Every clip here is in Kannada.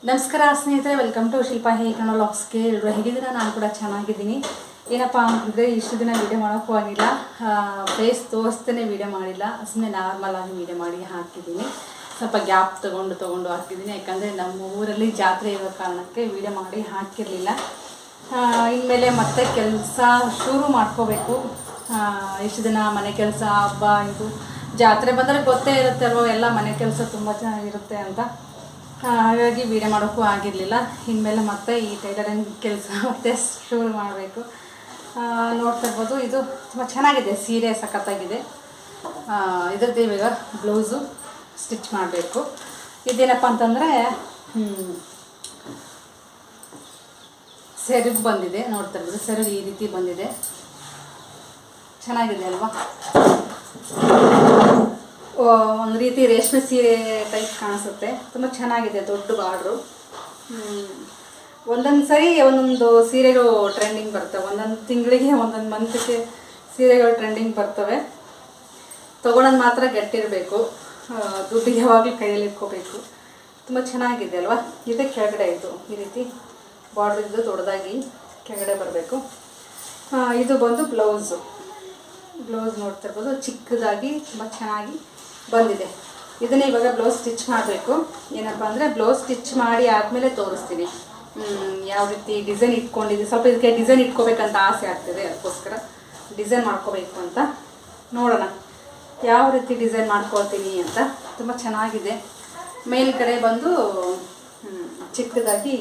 ನಮಸ್ಕಾರ ಸ್ನೇಹಿತರೆ, ವೆಲ್ಕಮ್ ಟು ಶಿಲ್ಪ ಹೇಗೆ ಲಾಕ್ಸ್ಗೆ. ಎಲ್ಲರೂ ಹೇಗಿದ್ದೀರಾ? ನಾನು ಕೂಡ ಚೆನ್ನಾಗಿದ್ದೀನಿ. ಏನಪ್ಪ ಅಂತಂದರೆ ಇಷ್ಟು ದಿನ ವೀಡಿಯೋ ಮಾಡೋಕ್ಕೂ ಆಗಿಲ್ಲ, ಫೇಸ್ ತೋರಿಸ್ತೇನೆ ವೀಡಿಯೋ ಮಾಡಿಲ್ಲ, ಸುಮ್ಮನೆ ನಾರ್ಮಲ್ ಆಗಿ ವೀಡಿಯೋ ಮಾಡಿ ಹಾಕಿದ್ದೀನಿ. ಸ್ವಲ್ಪ ಗ್ಯಾಪ್ ತೊಗೊಂಡು ಹಾಕಿದ್ದೀನಿ, ಯಾಕಂದರೆ ನಮ್ಮ ಊರಲ್ಲಿ ಜಾತ್ರೆ ಇರೋ ಕಾರಣಕ್ಕೆ ವೀಡಿಯೋ ಮಾಡಿ ಹಾಕಿರಲಿಲ್ಲ. ಇನ್ಮೇಲೆ ಮತ್ತೆ ಕೆಲಸ ಶುರು ಮಾಡ್ಕೋಬೇಕು. ಇಷ್ಟು ದಿನ ಮನೆ ಕೆಲಸ, ಹಬ್ಬ, ಇದು ಜಾತ್ರೆ ಬಂದರೆ ಗೊತ್ತೇ ಇರುತ್ತೆ ಅಲ್ವ, ಎಲ್ಲ ಮನೆ ಕೆಲಸ ತುಂಬ ಚೆನ್ನಾಗಿರುತ್ತೆ ಅಂತ. ಹಾಗಾಗಿ ವೀಡಿಯೋ ಮಾಡೋಕ್ಕೂ ಆಗಿರಲಿಲ್ಲ. ಇನ್ಮೇಲೆ ಮತ್ತೆ ಈ ಟೈಲರಿಂಗ್ ಕೆಲಸ ಮತ್ತೆ ಶುರು ಮಾಡಬೇಕು. ನೋಡ್ತಾ ಇರ್ಬೋದು, ಇದು ತುಂಬ ಚೆನ್ನಾಗಿದೆ, ಸೀರೆ ಸಖತ್ತಾಗಿದೆ. ಇದ್ರದ್ದು ಇವಾಗ ಬ್ಲೌಸು ಸ್ಟಿಚ್ ಮಾಡಬೇಕು. ಇದೇನಪ್ಪ ಅಂತಂದರೆ ಸೆರಗು ಬಂದಿದೆ, ನೋಡ್ತಾ ಇರ್ಬೋದು. ಸೆರಗು ಈ ರೀತಿ ಬಂದಿದೆ, ಚೆನ್ನಾಗಿದೆ ಅಲ್ವಾ? ಒಂದು ರೀತಿ ರೇಷ್ಮೆ ಸೀರೆ ಟೈಪ್ ಕಾಣಿಸುತ್ತೆ, ತುಂಬ ಚೆನ್ನಾಗಿದೆ. ದೊಡ್ಡ ಬಾರ್ಡ್ರು. ಒಂದೊಂದು ಸರಿ ಒಂದೊಂದು ಸೀರೆಗಳು ಟ್ರೆಂಡಿಂಗ್ ಬರ್ತವೆ, ಒಂದೊಂದು ತಿಂಗಳಿಗೆ ಒಂದೊಂದು ಮಂತ್ಗೆ ಸೀರೆಗಳು ಟ್ರೆಂಡಿಂಗ್ ಬರ್ತವೆ. ತೊಗೊಳೋದು ಮಾತ್ರ ಗಟ್ಟಿರಬೇಕು, ದುಡ್ಡು ಯಾವಾಗಲೂ ಕೈಯಲ್ಲಿ ಇಟ್ಕೋಬೇಕು. ತುಂಬ ಚೆನ್ನಾಗಿದೆ ಅಲ್ವಾ? ಇದೇ ಕೆಳಗಡೆ ಇದು ಈ ರೀತಿ ಬಾರ್ಡ್ರ್ ಇದ್ದು ದೊಡ್ಡದಾಗಿ ಕೆಳಗಡೆ ಬರಬೇಕು. ಇದು ಬಂದು ಬ್ಲೌಸ್ ನೋಡ್ತಾ ಇರ್ಬೋದು, ಚಿಕ್ಕದಾಗಿ ತುಂಬ ಚೆನ್ನಾಗಿ ಬಂದಿದೆ. ಇದನ್ನೇ ಇವಾಗ ಬ್ಲೌಸ್ ಸ್ಟಿಚ್ ಮಾಡಬೇಕು. ಏನಪ್ಪ ಅಂದರೆ ಬ್ಲೌಸ್ ಸ್ಟಿಚ್ ಮಾಡಿ ಆದಮೇಲೆ ತೋರಿಸ್ತೀನಿ ಯಾವ ರೀತಿ ಡಿಸೈನ್ ಇಟ್ಕೊಂಡಿದ್ದೀನಿ. ಸ್ವಲ್ಪ ಇದಕ್ಕೆ ಡಿಸೈನ್ ಇಟ್ಕೋಬೇಕಂತ ಆಸೆ ಆಗ್ತಿದೆ, ಅದಕ್ಕೋಸ್ಕರ ಡಿಸೈನ್ ಮಾಡ್ಕೋಬೇಕು ಅಂತ. ನೋಡೋಣ ಯಾವ ರೀತಿ ಡಿಸೈನ್ ಮಾಡ್ಕೊಳ್ತೀನಿ ಅಂತ. ತುಂಬ ಚೆನ್ನಾಗಿದೆ. ಮೇಲ್ಗಡೆ ಬಂದು ಚಿಕ್ಕದಾಗಿ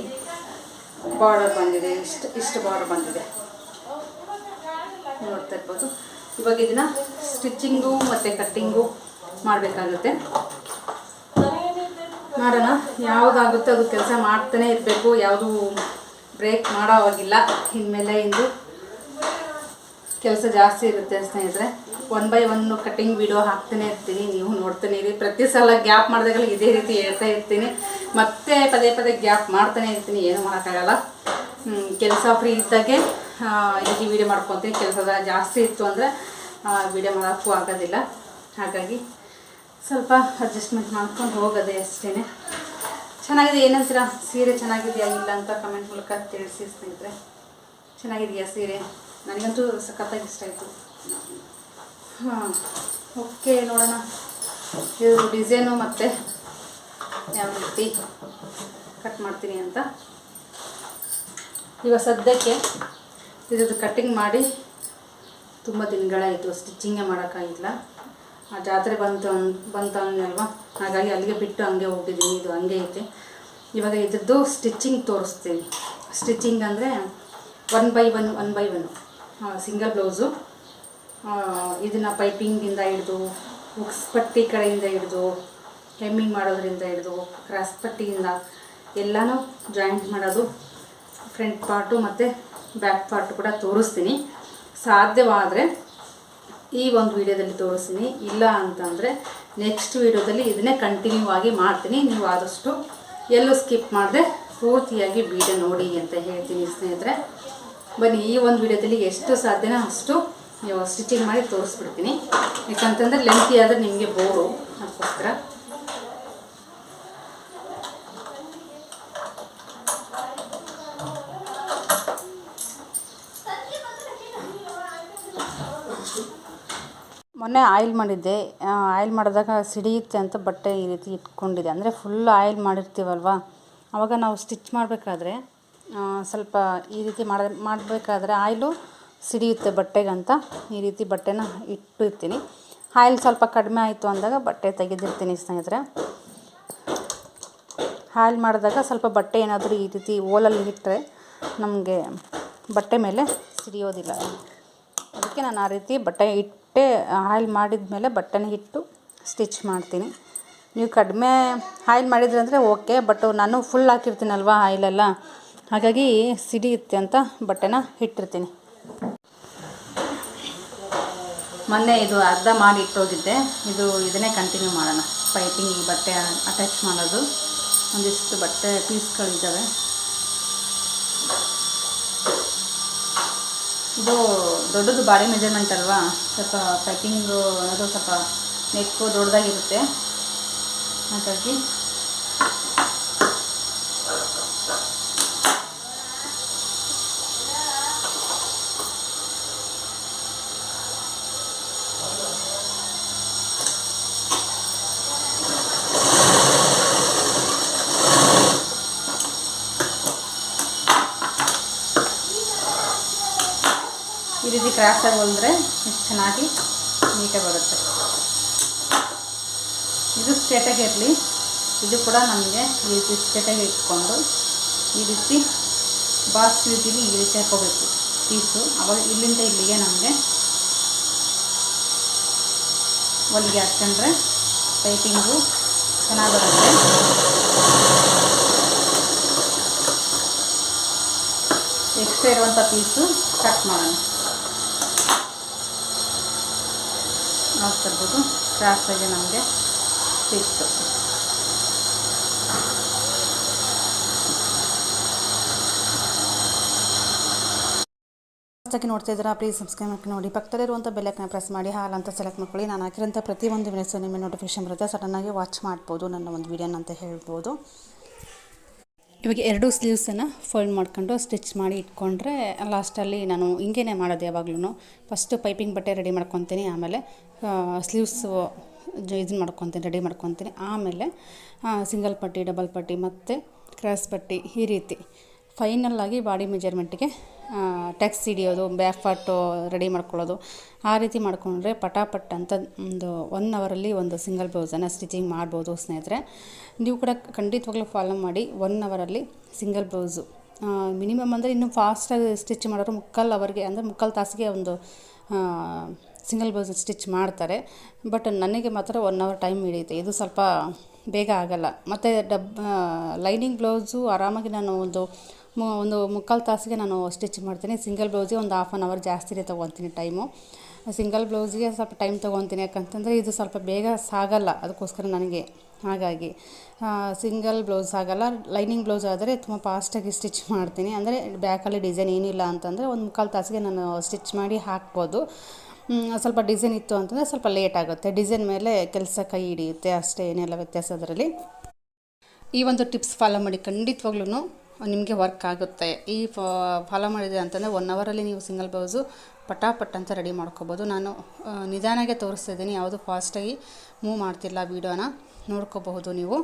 ಬಾರ್ಡರ್ ಬಂದಿದೆ, ಇಷ್ಟು ಬಾರ್ಡರ್ ಬಂದಿದೆ, ನೋಡ್ತಾ ಇರ್ಬೋದು. ಇವಾಗ ಇದನ್ನು ಸ್ಟಿಚ್ಚಿಂಗು ಮತ್ತು ಕಟ್ಟಿಂಗು ಮಾಡಬೇಕಾಗುತ್ತೆ. ಮಾಡೋಣ, ಯಾವುದಾಗುತ್ತೆ ಅದು ಕೆಲಸ ಮಾಡ್ತಾನೆ ಇರಬೇಕು, ಯಾವುದು ಬ್ರೇಕ್ ಮಾಡೋವಾಗಿಲ್ಲ. ಇನ್ಮೇಲೆ ಇಂದು ಕೆಲಸ ಜಾಸ್ತಿ ಇರುತ್ತೆ ಸ್ನೇಹಿತರೆ. 1 by 1 ಕಟ್ಟಿಂಗ್ ವಿಡಿಯೋ ಹಾಕ್ತಾನೆ ಇರ್ತೀನಿ, ನೀವು ನೋಡ್ತಾನೆ ಇರಿ. ಪ್ರತಿ ಸಲ ಗ್ಯಾಪ್ ಮಾಡಿದಾಗಲೂ ಇದೇ ರೀತಿ ಹೇಳ್ತಾ ಇರ್ತೀನಿ, ಮತ್ತೆ ಪದೇ ಗ್ಯಾಪ್ ಮಾಡ್ತಾನೆ ಇರ್ತೀನಿ, ಏನೂ ಮಾಡೋಕ್ಕಾಗಲ್ಲ. ಕೆಲಸ ಫ್ರೀ ಇದ್ದಾಗೆ ಈ ವಿಡಿಯೋ ಮಾಡ್ಕೊತೀನಿ. ಕೆಲಸದ ಜಾಸ್ತಿ ಇತ್ತು ಅಂದರೆ ವಿಡಿಯೋ ಮಾಡೋಕ್ಕೂ ಆಗೋದಿಲ್ಲ. ಹಾಗಾಗಿ ಸ್ವಲ್ಪ ಅಡ್ಜಸ್ಟ್ಮೆಂಟ್ ಮಾಡ್ಕೊಂಡು ಹೋಗೋದೆ ಅಷ್ಟೇ. ಚೆನ್ನಾಗಿದೆ. ಏನಂತೀರ? ಸೀರೆ ಚೆನ್ನಾಗಿದೆಯಾ ಇಲ್ಲ ಅಂತ ಕಮೆಂಟ್ ಮೂಲಕ ತಿಳಿಸಿ ಸ್ನೇಹಿತರೆ. ಚೆನ್ನಾಗಿದೆಯಾ ಸೀರೆ? ನನಗಂತೂ ಸಖತ್ತಾಗಿ ಇಷ್ಟ ಆಯಿತು. ಓಕೆ, ನೋಡೋಣ ಇದು ಡಿಸೈನು ಮತ್ತು ಯಾವ ರೀತಿ ಕಟ್ ಮಾಡ್ತೀನಿ ಅಂತ. ಇವಾಗ ಸದ್ಯಕ್ಕೆ ಇದ್ರದ್ದು ಕಟ್ಟಿಂಗ್ ಮಾಡಿ ತುಂಬ ದಿನಗಳಾಯಿತು, ಸ್ಟಿಚ್ಚಿಂಗೇ ಮಾಡೋಕ್ಕಾಗಿಲ್ಲ. ಆ ಜಾತ್ರೆ ಬಂತು ಅಂದಲ್ವ, ಹಾಗಾಗಿ ಅಲ್ಲಿಗೆ ಬಿಟ್ಟು ಹಂಗೆ ಹೋಗಿದ್ದೀನಿ. ಇದು ಹಂಗೆ ಐತೆ. ಇವಾಗ ಇದ್ರದ್ದು ಸ್ಟಿಚ್ಚಿಂಗ್ ತೋರಿಸ್ತೀನಿ. ಸ್ಟಿಚ್ಚಿಂಗ್ ಅಂದರೆ 1 by 1 ಸಿಂಗಲ್ ಬ್ಲೌಸು. ಇದನ್ನು ಪೈಪಿಂಗಿಂದ ಹಿಡಿದು, ಹುಕ್ಸ್ ಪಟ್ಟಿ ಕಡೆಯಿಂದ ಹಿಡಿದು, ಹೆಮ್ಮಿಂಗ್ ಮಾಡೋದ್ರಿಂದ ಹಿಡಿದು, ಕ್ರಾಸ್ ಪಟ್ಟಿಯಿಂದ ಎಲ್ಲನೂ ಜಾಯಿಂಟ್ ಮಾಡೋದು, ಫ್ರಂಟ್ ಪಾರ್ಟು ಮತ್ತು ಬ್ಯಾಕ್ ಪಾರ್ಟು ಕೂಡ ತೋರಿಸ್ತೀನಿ. ಸಾಧ್ಯವಾದರೆ ಈ ಒಂದು ವಿಡಿಯೋದಲ್ಲಿ ತೋರಿಸ್ತೀನಿ, ಇಲ್ಲ ಅಂತಂದರೆ ನೆಕ್ಸ್ಟ್ ವಿಡಿಯೋದಲ್ಲಿ ಇದನ್ನೇ ಕಂಟಿನ್ಯೂ ಆಗಿ ಮಾಡ್ತೀನಿ. ನೀವು ಆದಷ್ಟು ಎಲ್ಲೂ ಸ್ಕಿಪ್ ಮಾಡದೆ ಪೂರ್ತಿಯಾಗಿ ವಿಡಿಯೋ ನೋಡಿ ಅಂತ ಹೇಳ್ತೀನಿ ಸ್ನೇಹಿತರೆ. ಬನ್ನಿ, ಈ ಒಂದು ವಿಡಿಯೋದಲ್ಲಿ ಎಷ್ಟು ಸಾಧ್ಯನೋ ಅಷ್ಟು ಸ್ಟಿಚಿಂಗ್ ಮಾಡಿ ತೋರಿಸ್ಬಿಡ್ತೀನಿ. ಯಾಕಂತಂದರೆ ಲೆಂತಿ ಆದರೆ ನಿಮಗೆ ಬೋರು, ಅದಕ್ಕೋಸ್ಕರ. ಮೊನ್ನೆ ಆಯಿಲ್ ಮಾಡಿದ್ದೆ. ಆಯಿಲ್ ಮಾಡಿದಾಗ ಸಿಡಿಯುತ್ತೆ ಅಂತ ಬಟ್ಟೆ ಈ ರೀತಿ ಇಟ್ಕೊಂಡಿದೆ. ಅಂದರೆ ಫುಲ್ ಆಯಿಲ್ ಮಾಡಿರ್ತೀವಲ್ವ, ಆವಾಗ ನಾವು ಸ್ಟಿಚ್ ಮಾಡಬೇಕಾದ್ರೆ ಸ್ವಲ್ಪ ಈ ರೀತಿ ಮಾಡಬೇಕಾದ್ರೆ ಆಯಿಲು ಸಿಡಿಯುತ್ತೆ ಬಟ್ಟೆಗಂತ ಈ ರೀತಿ ಬಟ್ಟೆನ ಇಟ್ಟಿರ್ತೀನಿ. ಆಯಿಲ್ ಸ್ವಲ್ಪ ಕಡಿಮೆ ಆಯಿತು ಅಂದಾಗ ಬಟ್ಟೆ ತೆಗೆದಿರ್ತೀನಿ ಸ್ನೇಹಿತರೆ. ಆಯಿಲ್ ಮಾಡಿದಾಗ ಸ್ವಲ್ಪ ಬಟ್ಟೆ ಏನಾದರೂ ಈ ರೀತಿ ಓಲಲ್ಲಿ ಇಟ್ಟರೆ ನಮಗೆ ಬಟ್ಟೆ ಮೇಲೆ ಸಿಡಿಯೋದಿಲ್ಲ. ಅದಕ್ಕೆ ನಾನು ಆ ರೀತಿ ಬಟ್ಟೆ ಇಟ್ಟೆ ಆಯಿಲ್ ಮಾಡಿದ ಮೇಲೆ ಬಟ್ಟೆನ ಇಟ್ಟು ಸ್ಟಿಚ್ ಮಾಡ್ತೀನಿ. ನೀವು ಕಡಿಮೆ ಆಯಿಲ್ ಮಾಡಿದ್ರಿ ಅಂದರೆ ಓಕೆ, ಬಟ್ ನಾನು ಫುಲ್ ಹಾಕಿರ್ತೀನಲ್ವ ಆಯಿಲೆಲ್ಲ, ಹಾಗಾಗಿ ಸಿಡಿಯುತ್ತೆ ಅಂತ ಬಟ್ಟೆನ ಇಟ್ಟಿರ್ತೀನಿ. ಮೊನ್ನೆ ಇದು ಅರ್ಧ ಮಾಡಿ ಇಟ್ಟೋಗಿದ್ದೆ, ಇದನ್ನೇ ಕಂಟಿನ್ಯೂ ಮಾಡೋಣ. ಪೈಪಿಂಗ್ ಈ ಬಟ್ಟೆ ಅಟ್ಯಾಚ್ ಮಾಡೋದು, ಒಂದಿಷ್ಟು ಬಟ್ಟೆ ಪೀಸ್ಗಳಿದ್ದಾವೆ. ಇದು ದೊಡ್ಡದು ಬಾಡಿ ಮೆಜರ್ಮೆಂಟ್ ಅಲ್ವಾ, ಸ್ವಲ್ಪ ಪೈಪಿಂಗು ಅನ್ನೋದು ಸ್ವಲ್ಪ ನೆಕ್ಕು ದೊಡ್ಡದಾಗಿರುತ್ತೆ. ಹಾಗಾಗಿ ಈ ರೀತಿ ಕ್ರಾಸಾಗಿ ಹೊಲಿದ್ರೆ ಚೆನ್ನಾಗಿ ನೀಟಾಗಿ ಬರುತ್ತೆ. ಇದು ಸ್ಟ್ರೇಟಾಗಿ ಇರಲಿ. ಇದು ಕೂಡ ನಮಗೆ ಈ ರೀತಿ ಸ್ಟ್ರೇಟಾಗಿ ಇಟ್ಕೊಂಡು ಈ ರೀತಿ ಬಾಕ್ಸ್ ರೀತಿಲಿ ಈ ರೀತಿ ಹಾಕೋಬೇಕು ಪೀಸು. ಆವಾಗ ಇಲ್ಲಿಂದ ಇಲ್ಲಿಗೆ ನಮಗೆ ಹೊಲಿಗೆ ಹಾಕ್ಕೊಂಡ್ರೆ ಪೈಪಿಂಗು ಚೆನ್ನಾಗಿ ಬರುತ್ತೆ. ಎಕ್ಸ್ಟ್ರಾ ಇರುವಂಥ ಪೀಸು ಕಟ್ ಮಾಡೋಣ. ನೋಡ್ತಾ ಇರ್ಬೋದು ಕ್ರಾಸಾಗಿ ನಮಗೆ ಸಿಕ್ತು. ಹೊಸದಾಗಿ ನೋಡ್ತಾ ಇದ್ದೀರಾ ಪ್ಲೀಸ್ ಸಬ್ಸ್ಕ್ರೈಬ್ ಮಾಡ್ಕೊಂಡು ನೋಡಿ. ಪಕ್ಕದಲ್ಲಿರುವಂಥ ಬೆಲ್ಲೈಕನ್ನ ಪ್ರೆಸ್ ಮಾಡಿ ಹಾಲ್ ಅಂತ ಸೆಲೆಕ್ಟ್ ಮಾಡ್ಕೊಳ್ಳಿ. ನಾನು ಹಾಕಿರೋಂಥ ಪ್ರತಿಯೊಂದು ವಿಡಿಯೋಸು ನಿಮ್ಮ ನೋಟಿಫಿಕೇಶನ್ ಬರುತ್ತೆ. ಸಡನ್ನಾಗಿ ವಾಚ್ ಮಾಡ್ಬೋದು ನನ್ನ ಒಂದು ವಿಡಿಯೋನ ಅಂತ ಹೇಳ್ಬೋದು. ಇವಾಗ 2 ಸ್ಲೀವ್ಸನ್ನು ಫೋಲ್ಡ್ ಮಾಡ್ಕೊಂಡು ಸ್ಟಿಚ್ ಮಾಡಿ ಇಟ್ಕೊಂಡ್ರೆ ಲಾಸ್ಟಲ್ಲಿ ನಾನು ಹಿಂಗೇ ಮಾಡೋದು ಯಾವಾಗ್ಲೂ. ಫಸ್ಟು ಪೈಪಿಂಗ್ ಬಟ್ಟೆ ರೆಡಿ ಮಾಡ್ಕೊತೀನಿ, ಆಮೇಲೆ ಸ್ಲೀವ್ಸು ಇದನ್ನು ಮಾಡ್ಕೊತೀನಿ, ರೆಡಿ ಮಾಡ್ಕೊತೀನಿ. ಆಮೇಲೆ ಸಿಂಗಲ್ ಪಟ್ಟಿ, ಡಬಲ್ ಪಟ್ಟಿ ಮತ್ತು ಕ್ರಾಸ್ ಪಟ್ಟಿ ಈ ರೀತಿ ಫೈನಲ್ಲಾಗಿ ಬಾಡಿ ಮೆಜರ್ಮೆಂಟಿಗೆ ಟಕ್ಸ್ ಹಿಡಿಯೋದು, ಬ್ಯಾಕ್ ಪಾರ್ಟು ರೆಡಿ ಮಾಡ್ಕೊಳ್ಳೋದು. ಆ ರೀತಿ ಮಾಡಿಕೊಂಡ್ರೆ ಪಟಾಪಟ್ ಅಂತ ಒಂದು 1 ಅವರಲ್ಲಿ ಒಂದು ಸಿಂಗಲ್ ಬ್ಲೌಸನ್ನು ಸ್ಟಿಚಿಂಗ್ ಮಾಡ್ಬೋದು ಸ್ನೇಹಿತರೆ. ನೀವು ಕೂಡ ಖಂಡಿತವಾಗ್ಲೂ ಫಾಲೋ ಮಾಡಿ. 1 ಅವರಲ್ಲಿ ಸಿಂಗಲ್ ಬ್ಲೌಸು ಮಿನಿಮಮ್ ಅಂದರೆ ಇನ್ನೂ ಫಾಸ್ಟಾಗಿ ಸ್ಟಿಚ್ ಮಾಡೋರು 3/4 ಅವರ್ಗೆ ಅಂದರೆ 3/4 ತಾಸಿಗೆ ಒಂದು ಸಿಂಗಲ್ ಬ್ಲೌಸ್ ಸ್ಟಿಚ್ ಮಾಡ್ತಾರೆ. ಬಟ್ ನನಗೆ ಮಾತ್ರ 1 ಅವರ್ ಟೈಮ್ ಹಿಡಿಯುತ್ತೆ. ಇದು ಸ್ವಲ್ಪ ಬೇಗ ಆಗೋಲ್ಲ. ಮತ್ತು ಲೈನಿಂಗ್ ಬ್ಲೌಸು ಆರಾಮಾಗಿ ನಾನು ಒಂದು 3/4 ತಾಸಿಗೆ ನಾನು ಸ್ಟಿಚ್ ಮಾಡ್ತೀನಿ. ಸಿಂಗಲ್ ಬ್ಲೌಸಿಗೆ ಒಂದು 1/2 ಅವರ್ ಜಾಸ್ತಿನೇ ತೊಗೊತೀನಿ ಟೈಮು. ಸಿಂಗಲ್ ಬ್ಲೌಸಿಗೆ ಸ್ವಲ್ಪ ಟೈಮ್ ತೊಗೊತೀನಿ, ಯಾಕಂತಂದರೆ ಇದು ಸ್ವಲ್ಪ ಬೇಗ ಸಾಗಲ್ಲ, ಅದಕ್ಕೋಸ್ಕರ ನನಗೆ. ಹಾಗಾಗಿ ಸಿಂಗಲ್ ಬ್ಲೌಸ್ ಆಗಲ್ಲ. ಲೈನಿಂಗ್ ಬ್ಲೌಸ್ ಆದರೆ ತುಂಬ ಫಾಸ್ಟಾಗಿ ಸ್ಟಿಚ್ ಮಾಡ್ತೀನಿ. ಅಂದರೆ ಬ್ಯಾಕಲ್ಲಿ ಡಿಸೈನ್ ಏನಿಲ್ಲ ಅಂತಂದರೆ ಒಂದು 3/4 ತಾಸಿಗೆ ನಾನು ಸ್ಟಿಚ್ ಮಾಡಿ ಹಾಕ್ಬೋದು. ಸ್ವಲ್ಪ ಡಿಸೈನ್ ಇತ್ತು ಅಂತಂದರೆ ಸ್ವಲ್ಪ ಲೇಟ್ ಆಗುತ್ತೆ. ಡಿಸೈನ್ ಮೇಲೆ ಕೆಲಸ ಕೈ ಹಿಡಿಯುತ್ತೆ, ಅಷ್ಟೇ, ಏನೆಲ್ಲ ವ್ಯತ್ಯಾಸ ಅದರಲ್ಲಿ. ಈ ಒಂದು ಟಿಪ್ಸ್ ಫಾಲೋ ಮಾಡಿ, ಖಂಡಿತವಾಗ್ಲೂ ನಿಮಗೆ ವರ್ಕ್ ಆಗುತ್ತೆ. ಈ ಫಾಲೋ ಮಾಡಿದೆ ಅಂತಂದರೆ 1 ಅವರಲ್ಲಿ ನೀವು ಸಿಂಗಲ್ ಬ್ಲೌಸು ಪಟಾಪಟ್ ಅಂತ ರೆಡಿ ಮಾಡ್ಕೋಬೋದು. ನಾನು ನಿಧಾನಾಗೆ ತೋರಿಸ್ತಾ ಇದ್ದೀನಿ, ಯಾವುದು ಫಾಸ್ಟಾಗಿ ಮೂವ್ ಮಾಡ್ತಿಲ್ಲ. ವೀಡಿಯೋನ ನೋಡ್ಕೋಬಹುದು ನೀವು.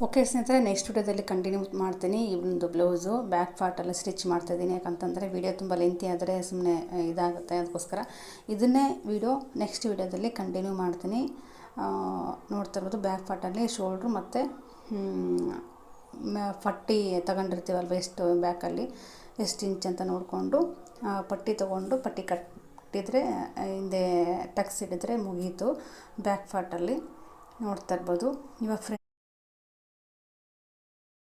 ಓಕೆ ಸ್ನೇಹಿತರೆ, ನೆಕ್ಸ್ಟ್ ವಿಡಿಯೋದಲ್ಲಿ ಕಂಟಿನ್ಯೂ ಮಾಡ್ತೀನಿ. ಈ ಒಂದು ಬ್ಲೌಸು ಬ್ಯಾಕ್ ಪಾರ್ಟೆಲ್ಲ ಸ್ಟಿಚ್ ಮಾಡ್ತಾಯಿದ್ದೀನಿ. ಯಾಕಂತಂದರೆ ವಿಡಿಯೋ ತುಂಬ ಲೆಂತಿ ಆದರೆ ಸುಮ್ಮನೆ ಇದಾಗುತ್ತೆ, ಅದಕ್ಕೋಸ್ಕರ ಇದನ್ನೇ ವಿಡಿಯೋ ನೆಕ್ಸ್ಟ್ ವಿಡಿಯೋದಲ್ಲಿ ಕಂಟಿನ್ಯೂ ಮಾಡ್ತೀನಿ. ನೋಡ್ತಾ ಇರ್ಬೋದು ಬ್ಯಾಕ್ ಪಾರ್ಟಲ್ಲಿ ಶೋಲ್ಡ್ರು ಮತ್ತು ಪಟ್ಟಿ ತಗೊಂಡಿರ್ತೀವಲ್ವ ಎಷ್ಟು ಬ್ಯಾಕಲ್ಲಿ ಎಷ್ಟು ಇಂಚ್ ಅಂತ ನೋಡಿಕೊಂಡು ಪಟ್ಟಿ ತೊಗೊಂಡು ಪಟ್ಟಿ ಕಟ್ಟಿದರೆ ಹಿಂದೆ ಟಕ್ಸ್ ಹಿಡಿದ್ರೆ ಮುಗೀತು ಬ್ಯಾಕ್ ಪಾರ್ಟಲ್ಲಿ ನೋಡ್ತಾ ಇರ್ಬೋದು. ಇವಾಗ